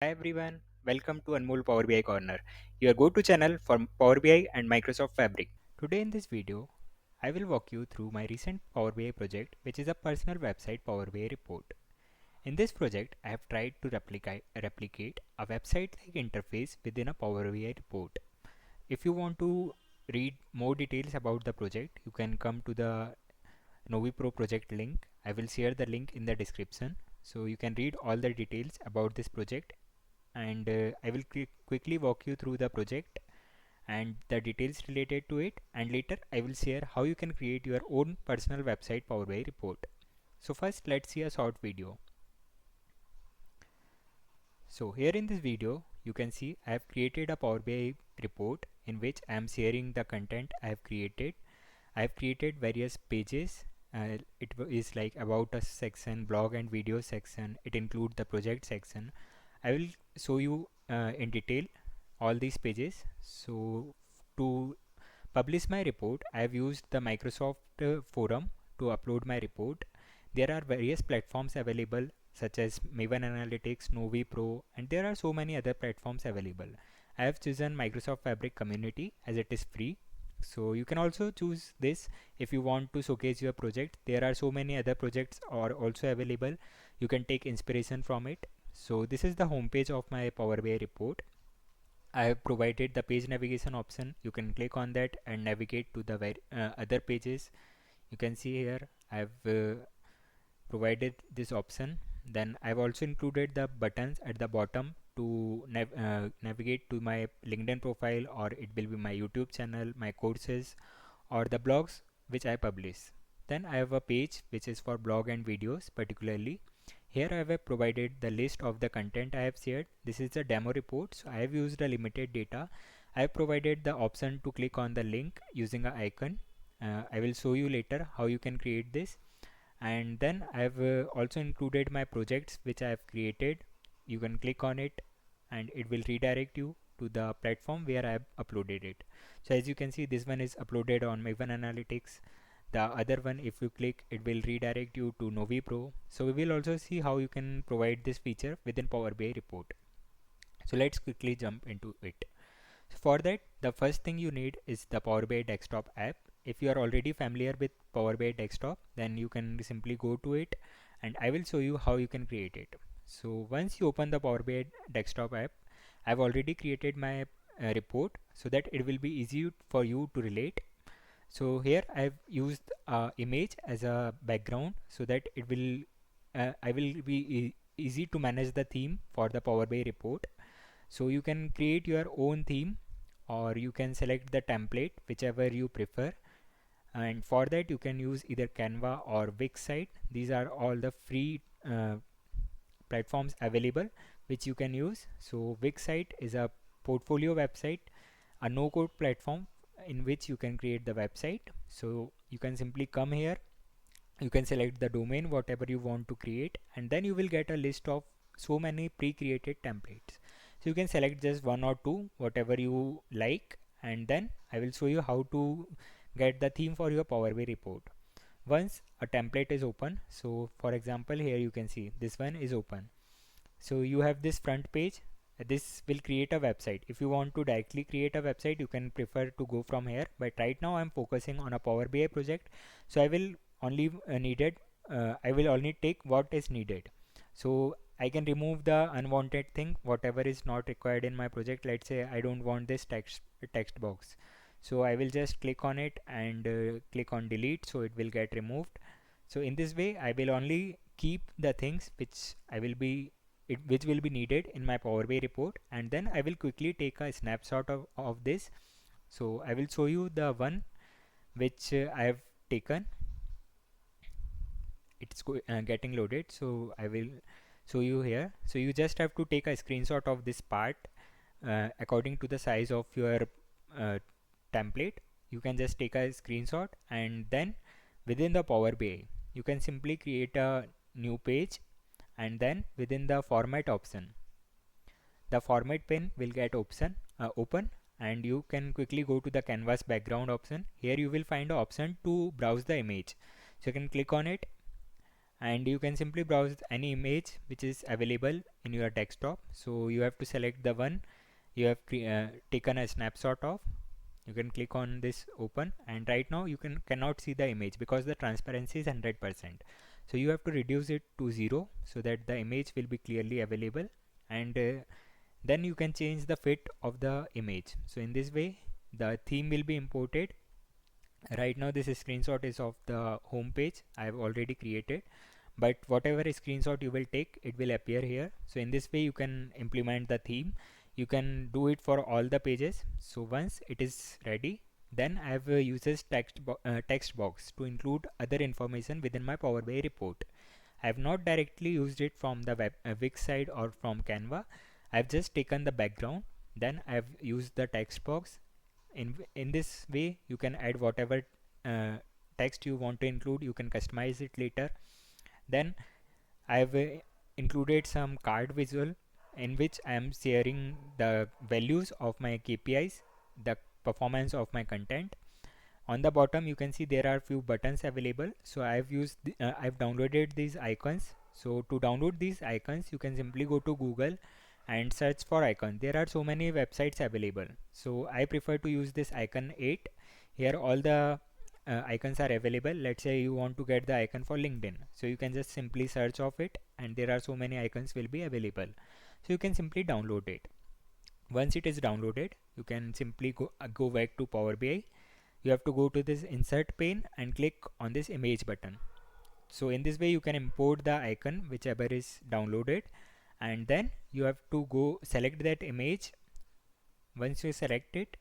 Hi everyone, welcome to Anmol Power BI Corner, your go-to channel for Power BI and Microsoft Fabric. Today in this video, I will walk you through my recent Power BI project, which is a personal website Power BI report. In this project, I have tried to replicate a website-like interface within a Power BI report. If you want to read more details about the project, you can come to the PowerBIPro project link. I will share the link in the description, so you can read all the details about this project, and I will quickly walk you through the project and the details related to it, and later I will share how you can create your own personal website Power BI report. So first let's see a short video. So here in this video you can see I have created a Power BI report in which I am sharing the content I have created. I have created various pages. It is like about us section, blog and video section. It includes the project section. I will show you in detail all these pages. So to publish my report, I have used the Microsoft forum to upload my report. There are various platforms available such as Maven Analytics, Novi Pro, and there are so many other platforms available. I have chosen Microsoft Fabric Community as it is free. So you can also choose this if you want to showcase your project. There are so many other projects are also available. You can take inspiration from it. So this is the home page of my Power BI report. I have provided the page navigation option. You can click on that and navigate to the other pages. You can see here I have provided this option. Then I've also included the buttons at the bottom to navigate to my LinkedIn profile, or it will be my YouTube channel, my courses, or the blogs which I publish. Then I have a page which is for blog and videos particularly. Here I have provided the list of the content I have shared. This is the demo report, so I have used a limited data. I have provided the option to click on the link using an icon. I will show you later how you can create this. And then I have also included my projects which I have created. You can click on it and it will redirect you to the platform where I have uploaded it. So as you can see, this one is uploaded on Maven Analytics. The other one, if you click, it will redirect you to Novi Pro. So we will also see how you can provide this feature within Power BI report. So let's quickly jump into it. So for that, the first thing you need is the Power BI desktop app. If you are already familiar with Power BI desktop, then you can simply go to it and I will show you how you can create it. So once you open the Power BI desktop app, I've already created my report so that it will be easy for you to relate. So here I've used image as a background so that it will I will be easy to manage the theme for the Power BI report. So you can create your own theme, or you can select the template whichever you prefer, and for that you can use either Canva or Wixsite. These are all the free platforms available which you can use. So Wixsite is a portfolio website, a no code platform in which you can create the website. So you can simply come here, you can select the domain whatever you want to create, and then you will get a list of so many pre-created templates. So you can select just one or two whatever you like, and then I will show you how to get the theme for your Power BI report. Once a template is open, so for example here you can see this one is open. So you have this front page. This will create a website. If you want to directly create a website, you can prefer to go from here, but right now I'm focusing on a Power BI project, so I will only I will only take what is needed. So I can remove the unwanted thing, whatever is not required in my project. Let's say I don't want this text box, so I will just click on it and click on delete, so it will get removed. So in this way I will only keep the things which will be needed in my Power BI report, and then I will quickly take a snapshot of this. So I will show you the one which I have taken. It's getting loaded, so I will show you here. So you just have to take a screenshot of this part according to the size of your uh, template. You can just take a screenshot, and then within the Power BI you can simply create a new page, and then within the format option, the format pane will get open, and you can quickly go to the canvas background option. Here you will find an option to browse the image, so you can click on it, and you can simply browse any image which is available in your desktop. So you have to select the one you have taken a snapshot of. You can click on this open, and right now you cannot see the image because the transparency is 100%. So you have to reduce it to 0 so that the image will be clearly available, and then you can change the fit of the image. So in this way the theme will be imported. Right now this screenshot is of the home page I have already created, but whatever screenshot you will take, it will appear here. So in this way you can implement the theme. You can do it for all the pages. So once it is ready, then I have uses text box to include other information within my Power BI report. I have not directly used it from the Wix side or from Canva. I have just taken the background, then I have used the text box. In this way you can add whatever uh, text you want to include. You can customize it later. Then I've included some card visual in which I am sharing the values of my KPIs, the performance of my content. On the bottom you can see there are few buttons available. So I've downloaded these icons. So to download these icons you can simply go to Google and search for icon. There are so many websites available, so I prefer to use this icon 8. Here all the icons are available. Let's say you want to get the icon for LinkedIn, so you can just simply search of it, and there are so many icons will be available. So you can simply download it. Once it is downloaded, you can simply go back to Power BI. You have to go to this insert pane and click on this image button. So in this way you can import the icon whichever is downloaded, and then you have to go select that image. Once you select it,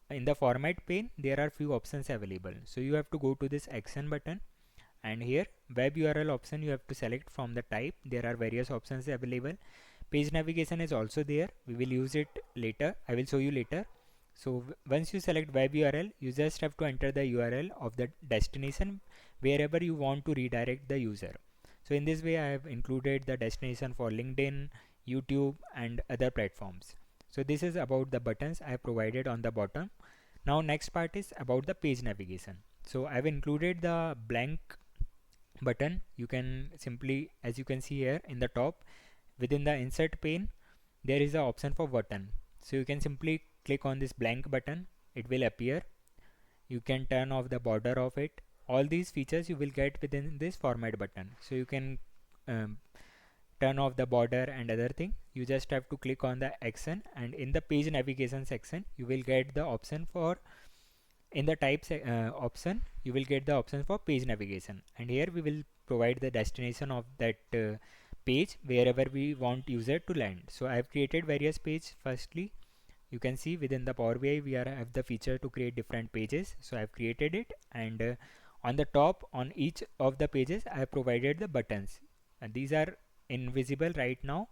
in the format pane there are few options available. So you have to go to this action button, and here web URL option you have to select from the type. There are various options available. Page navigation is also there. We will use it later. I will show you later. So once you select web URL, you just have to enter the URL of the destination wherever you want to redirect the user. So in this way I have included the destination for LinkedIn, YouTube and other platforms. So this is about the buttons I have provided on the bottom. Now next part is about the page navigation. So I have included the blank button. You can simply, as you can see here in the top, within the insert pane there is a option for button. So you can simply click on this blank button, it will appear. You can turn off the border of it. All these features you will get within this format button. So you can turn off the border and other thing. You just have to click on the action, and in the page navigation section you will get the option for, in the type option you will get the option for page navigation, and here we will provide the destination of that page wherever we want user to land. So I have created various pages. Firstly, you can see within the Power BI we have the feature to create different pages. So I have created it, and on the top on each of the pages I have provided the buttons, and these are invisible right now,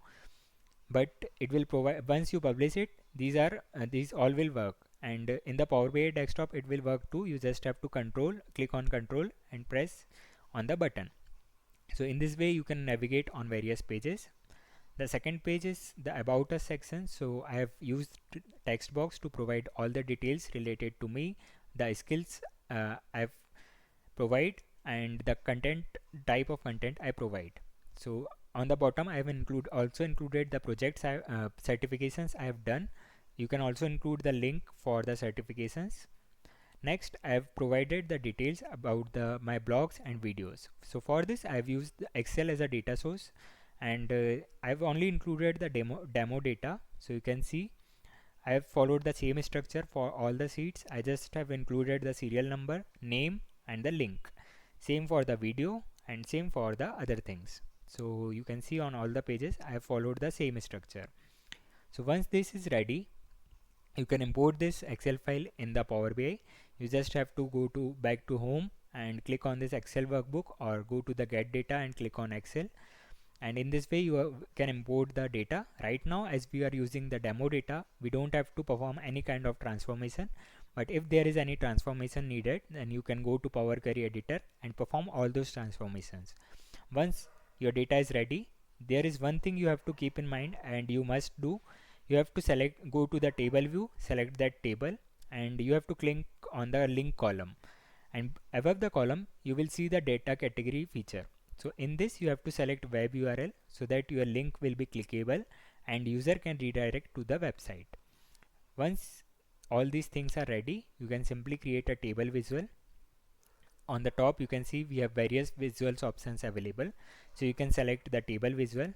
but it will provide once you publish it. These all will work, and in the Power BI desktop it will work too. You just have to click on control and press on the button. So in this way you can navigate on various pages. The second page is the about us section. So I have used text box to provide all the details related to me, the skills I provide, and the content type of content I provide. So on the bottom I have also included the projects certifications I have done. You can also include the link for the certifications. Next, I have provided the details about my blogs and videos. So for this I have used Excel as a data source, and I have only included the demo data. So you can see I have followed the same structure for all the sheets. I just have included the serial number, name and the link. Same for the video and same for the other things. So you can see on all the pages I have followed the same structure. So once this is ready, you can import this Excel file in the Power BI. You just have to go to back to home and click on this Excel workbook, or go to the get data and click on Excel, and in this way you can import the data. Right now as we are using the demo data, we don't have to perform any kind of transformation, but if there is any transformation needed, then you can go to Power Query editor and perform all those transformations. Once your data is ready, there is one thing you have to keep in mind and you must do. You have to go to the table view, select that table, and you have to click on the link column, and above the column you will see the data category feature. So in this you have to select web URL so that your link will be clickable and user can redirect to the website. Once all these things are ready, you can simply create a table visual. On the top you can see we have various visuals options available, so you can select the table visual,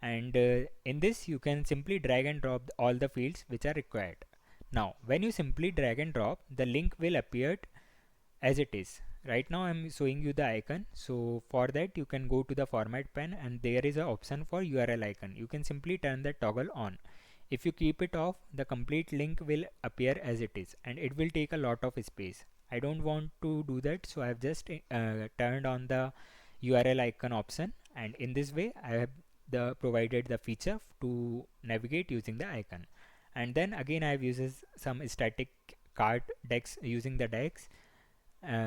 and in this you can simply drag and drop all the fields which are required. Now when you simply drag and drop, the link will appear as it is. Right now I'm showing you the icon, so for that you can go to the format pane and there is an option for URL icon. You can simply turn that toggle on. If you keep it off, the complete link will appear as it is and it will take a lot of space. I don't want to do that, so I've just turned on the URL icon option, and in this way I have provided the feature to navigate using the icon. And then again I've uses some static card decks using the decks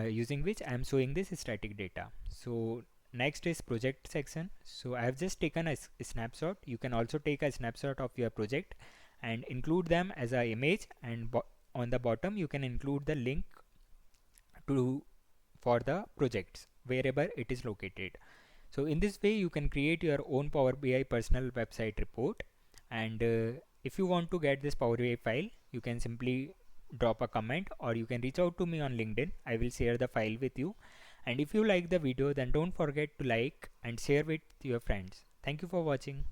using which I am showing this static data. So next is project section. So I have just taken a snapshot. You can also take a snapshot of your project and include them as an image, and on the bottom you can include the link to for the projects wherever it is located. So in this way you can create your own Power BI personal website report, and if you want to get this Power BI file, you can simply drop a comment or you can reach out to me on LinkedIn. I will share the file with you. And if you like the video, then don't forget to like and share with your friends. Thank you for watching.